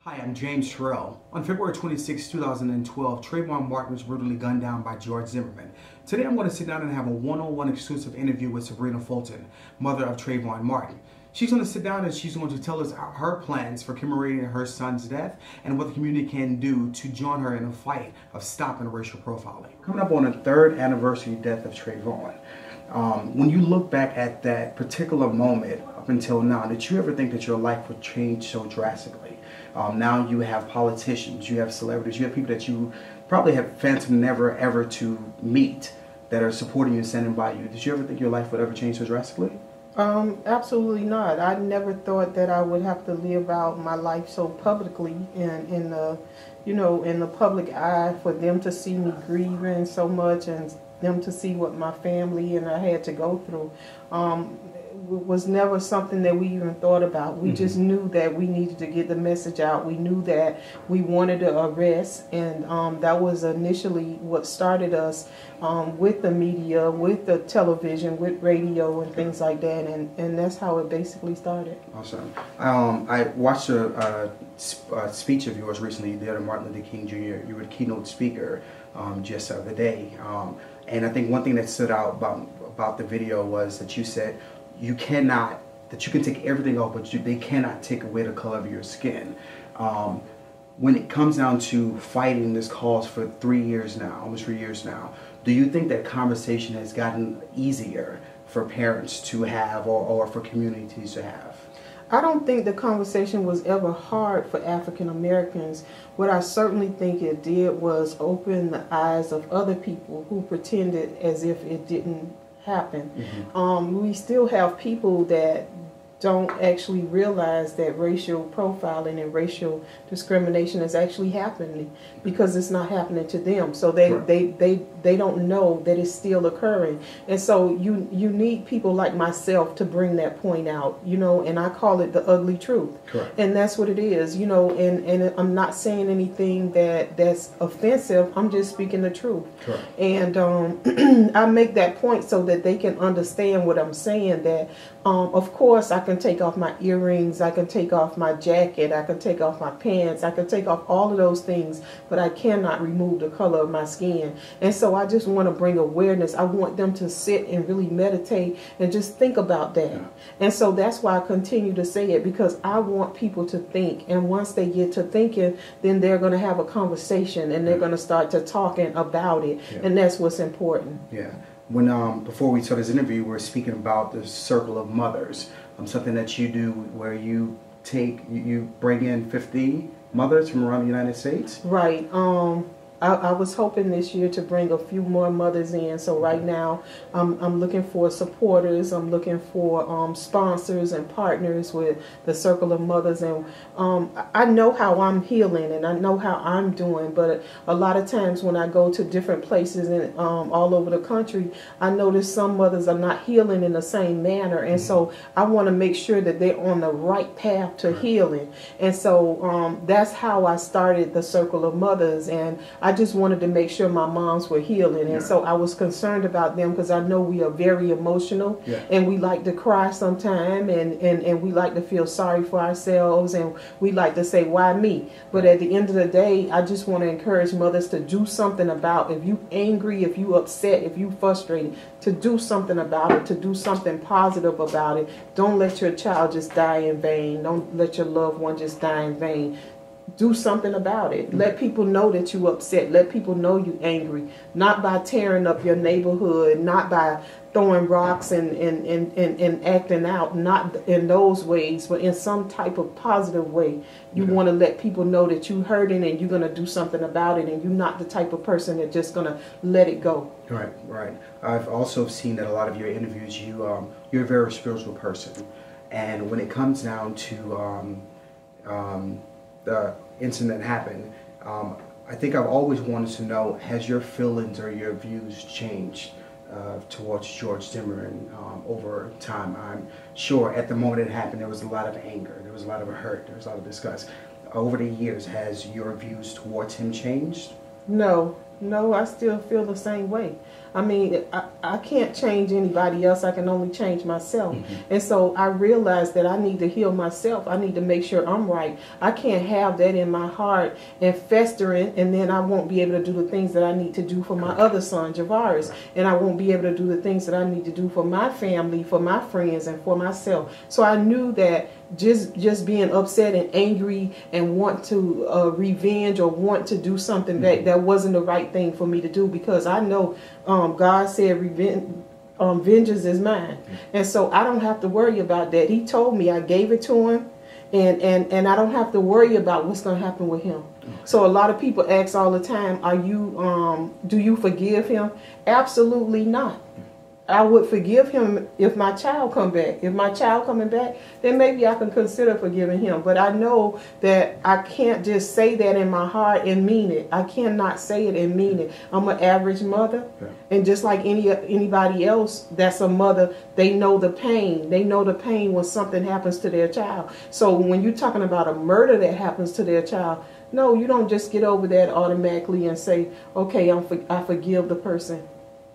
Hi, I'm James Terrell. On February 26, 2012, Trayvon Martin was brutally gunned down by George Zimmerman. Today I'm going to sit down and have a one-on-one exclusive interview with Sybrina Fulton, mother of Trayvon Martin. She's going to sit down and she's going to tell us her plans for commemorating her son's death and what the community can do to join her in a fight of stopping racial profiling. Coming up on the 3rd anniversary death of Trayvon, when you look back at that particular moment up until now, did you ever think that your life would change so drastically? Now you have politicians, you have celebrities, you have people that you probably have fancied never ever to meet that are supporting you and standing by you. Did you ever think your life would ever change so drastically? Absolutely not. I never thought that I would have to live out my life so publicly and in the public eye, for them to see me grieving so much and them to see what my family and I had to go through. Was never something that we even thought about. We just knew that we needed to get the message out. We knew that we wanted to arrest, and that was initially what started us with the media, with the television, with radio and things like that, and that's how it basically started. Awesome. I watched a speech of yours recently, the other Martin Luther King Jr. You were the keynote speaker just the other day, and I think one thing that stood out about the video was that you said you can take everything off, but they cannot take away the color of your skin. When it comes down to fighting this cause for 3 years now, almost 3 years now, do you think that conversation has gotten easier for parents to have or for communities to have? I don't think the conversation was ever hard for African Americans. What I certainly think it did was open the eyes of other people who pretended as if it didn't happen. We still have people that don't actually realize that racial profiling and racial discrimination is actually happening because it's not happening to them. So they don't know that it's still occurring. And so you need people like myself to bring that point out, and I call it the ugly truth. Correct. And that's what it is, and I'm not saying anything that's offensive. I'm just speaking the truth. Correct. And I make that point so that they can understand what I'm saying, that of course I can take off my earrings, I can take off my jacket, I can take off my pants, I can take off all of those things, but I cannot remove the color of my skin. And so I just want to bring awareness. I want them to sit and really meditate and just think about that. Yeah. And so that's why I continue to say it, because I want people to think, and once they get to thinking, then they're going to have a conversation and they're going to start to talking about it. Yeah. And that's what's important. Yeah. When before we started this interview, we were speaking about the circle of mothers, something that you do where you bring in 50 mothers from around the United States. Right. I was hoping this year to bring a few more mothers in. So right now I'm looking for supporters. I'm looking for sponsors and partners with the Circle of Mothers. And I know how I'm healing and I know how I'm doing. But a lot of times when I go to different places and all over the country, I notice some mothers are not healing in the same manner. And so I want to make sure that they're on the right path to healing. And so that's how I started the Circle of Mothers. And I just wanted to make sure my moms were healing, and so I was concerned about them because I know we are very emotional, and we like to cry sometime, and we like to feel sorry for ourselves, and we like to say, why me? But at the end of the day, I just want to encourage mothers to do something about it. If you angry, if you upset, if you frustrated, to do something about it, to do something positive about it. Don't let your child just die in vain. Don't let your loved one just die in vain. Do something about it. Let people know that you're upset. Let people know you're angry. Not by tearing up your neighborhood, not by throwing rocks and acting out, not in those ways, but in some type of positive way. You want to let people know that you're hurting and you're going to do something about it, and you're not the type of person that's just going to let it go. Right, right. I've also seen that a lot of your interviews, you're a very spiritual person. And when it comes down to the incident that happened, I think I've always wanted to know, has your feelings or your views changed towards George Zimmerman over time? I'm sure at the moment it happened there was a lot of anger, there was a lot of hurt, there was a lot of disgust. Over the years, has your views towards him changed? No, No, I still feel the same way. I mean, I can't change anybody else. I can only change myself. And so I realized that I need to heal myself. I need to make sure I'm right. I can't have that in my heart and festering, and then I won't be able to do the things that I need to do for my other son, Javaris. And I won't be able to do the things that I need to do for my family, for my friends, and for myself. So I knew that just being upset and angry and want to revenge or want to do something that wasn't the right thing for me to do, because I know God said vengeance is mine. And so I don't have to worry about that. He told me, I gave it to him, and I don't have to worry about what's going to happen with him. So a lot of people ask all the time, do you forgive him? Absolutely not. I would forgive him if my child come back. If my child coming back, then maybe I can consider forgiving him. But I know that I can't just say that in my heart and mean it. I cannot say it and mean it. I'm an average mother. And just like anybody else that's a mother, they know the pain. They know the pain when something happens to their child. So when you're talking about a murder that happens to their child, no, you don't just get over that automatically and say, okay, I forgive the person.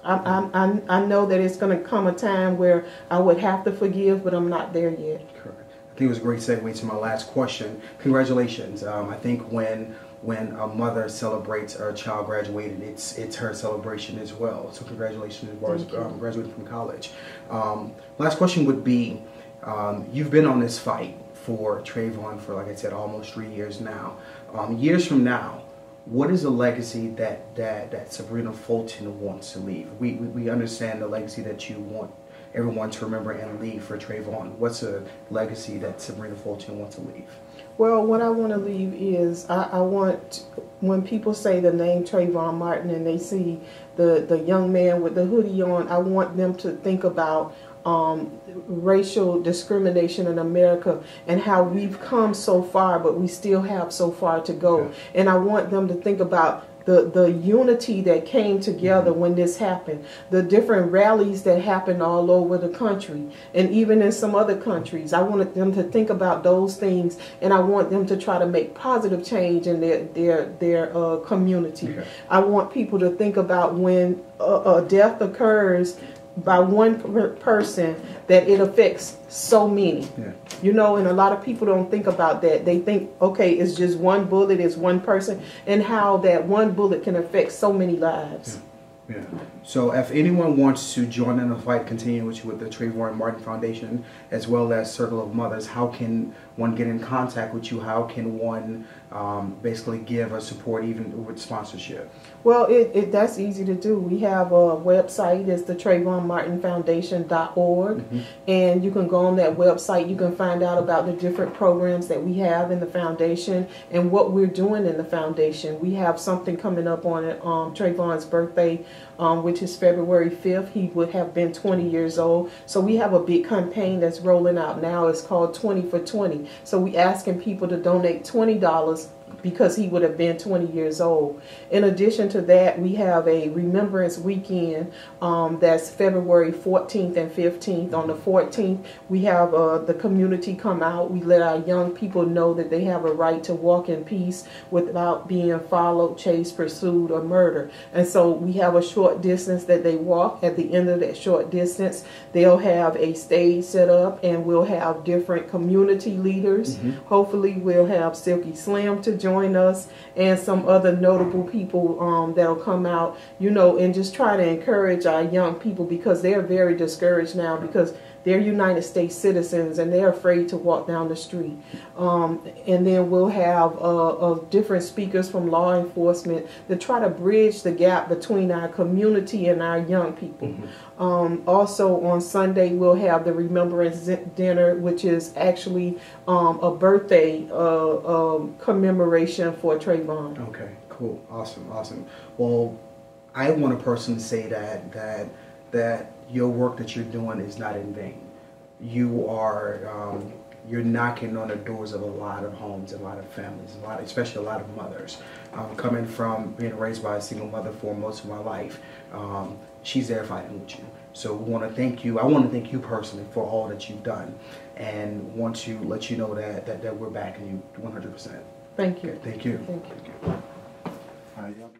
I know that it's going to come a time where I would have to forgive, but I'm not there yet. Correct. I think it was a great segue to my last question. Congratulations. I think when a mother celebrates her child graduated, it's her celebration as well. So congratulations as far as graduating from college. Last question would be, you've been on this fight for Trayvon for, like I said, almost 3 years now. Years from now, what is the legacy that Sybrina Fulton wants to leave? We understand the legacy that you want everyone to remember and leave for Trayvon. What's a legacy that Sybrina Fulton wants to leave? Well, what I want to leave is I want, when people say the name Trayvon Martin and they see the young man with the hoodie on, I want them to think about racial discrimination in America and how we've come so far, but we still have so far to go. And I want them to think about the unity that came together when this happened, the different rallies that happened all over the country and even in some other countries. I wanted them to think about those things, and I want them to try to make positive change in their community. I want people to think about when a death occurs by one person, that it affects so many. You know, and a lot of people don't think about that. They think, okay, it's just one bullet, it's one person, and how that one bullet can affect so many lives. So if anyone wants to join in the fight, continue with the Trayvon Martin Foundation, as well as Circle of Mothers, how can one get in contact with you? How can one basically give a support, even with sponsorship? Well, that's easy to do. We have a website. It's the TrayvonMartinFoundation.org, and you can go on that website. You can find out about the different programs that we have in the foundation and what we're doing in the foundation. We have something coming up on Trayvon's birthday, which is February 5th. He would have been 20 years old. So we have a big campaign that's rolling out now. It's called 20 for 20. So we asking people to donate $20 because he would have been 20 years old. In addition to that, we have a Remembrance Weekend that's February 14th and 15th. On the 14th, we have the community come out. We let our young people know that they have a right to walk in peace without being followed, chased, pursued, or murdered. And so we have a short distance that they walk. At the end of that short distance, they'll have a stage set up, and we'll have different community leaders. Hopefully we'll have Silky Slim to join us and some other notable people that'll come out, you know, and just try to encourage our young people, because they're very discouraged now because they're United States citizens and they're afraid to walk down the street. And then we'll have different speakers from law enforcement to try to bridge the gap between our community and our young people. Also on Sunday, we'll have the Remembrance Dinner, which is actually a birthday commemoration for Trayvon. Okay, cool. Awesome. Well, I want to personally say that your work that you're doing is not in vain. You are you're knocking on the doors of a lot of homes, a lot of families, especially a lot of mothers. Coming from being raised by a single mother for most of my life, she's there fighting with you. So we want to thank you. I want to thank you personally for all that you've done, and want to let you know that we're backing you 100%. Thank you. Thank you. Thank you. All right, y'all.